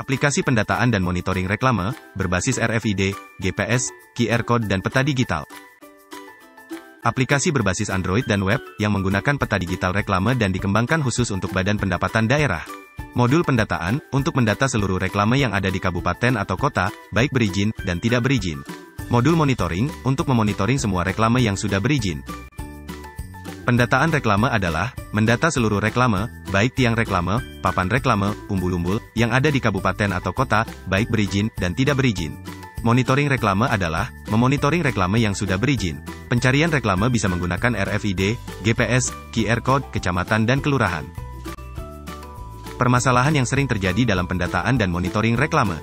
Aplikasi pendataan dan monitoring reklame, berbasis RFID, GPS, QR Code dan peta digital. Aplikasi berbasis Android dan web, yang menggunakan peta digital reklame dan dikembangkan khusus untuk Badan Pendapatan Daerah. Modul pendataan, untuk mendata seluruh reklame yang ada di kabupaten atau kota, baik berizin dan tidak berizin. Modul monitoring, untuk memonitoring semua reklame yang sudah berizin. Pendataan reklame adalah, mendata seluruh reklame, baik tiang reklame, papan reklame, umbul-umbul, yang ada di kabupaten atau kota, baik berizin dan tidak berizin. Monitoring reklame adalah, memonitoring reklame yang sudah berizin. Pencarian reklame bisa menggunakan RFID, GPS, QR Code, kecamatan dan kelurahan. Permasalahan yang sering terjadi dalam pendataan dan monitoring reklame.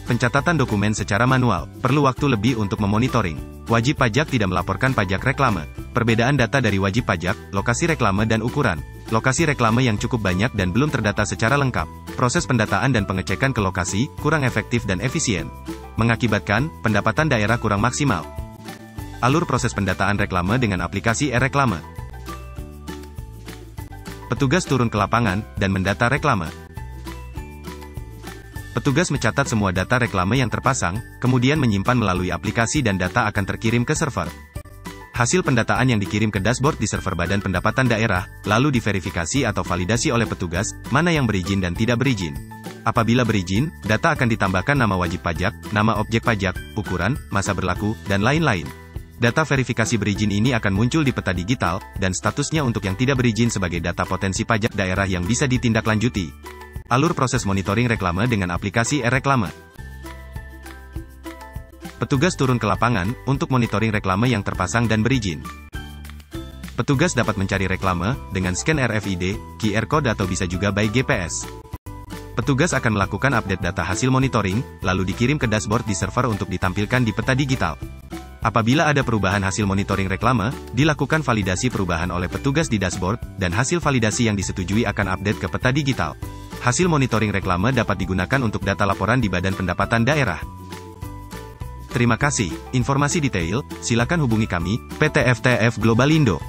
Pencatatan dokumen secara manual, perlu waktu lebih untuk memonitoring. Wajib pajak tidak melaporkan pajak reklame. Perbedaan data dari wajib pajak, lokasi reklame dan ukuran. Lokasi reklame yang cukup banyak dan belum terdata secara lengkap. Proses pendataan dan pengecekan ke lokasi, kurang efektif dan efisien. Mengakibatkan, pendapatan daerah kurang maksimal. Alur proses pendataan reklame dengan aplikasi e-reklame. Petugas turun ke lapangan, dan mendata reklame. Petugas mencatat semua data reklame yang terpasang, kemudian menyimpan melalui aplikasi dan data akan terkirim ke server. Hasil pendataan yang dikirim ke dashboard di server Badan Pendapatan Daerah, lalu diverifikasi atau validasi oleh petugas, mana yang berizin dan tidak berizin. Apabila berizin, data akan ditambahkan nama wajib pajak, nama objek pajak, ukuran, masa berlaku, dan lain-lain. Data verifikasi berizin ini akan muncul di peta digital, dan statusnya untuk yang tidak berizin sebagai data potensi pajak daerah yang bisa ditindaklanjuti. Alur proses monitoring reklame dengan aplikasi e-reklame. Petugas turun ke lapangan, untuk monitoring reklame yang terpasang dan berizin. Petugas dapat mencari reklame, dengan scan RFID, QR Code atau bisa juga by GPS. Petugas akan melakukan update data hasil monitoring, lalu dikirim ke dashboard di server untuk ditampilkan di peta digital. Apabila ada perubahan hasil monitoring reklame, dilakukan validasi perubahan oleh petugas di dashboard, dan hasil validasi yang disetujui akan update ke peta digital. Hasil monitoring reklame dapat digunakan untuk data laporan di Badan Pendapatan Daerah. Terima kasih. Informasi detail, silakan hubungi kami, PT FTF Global Indo.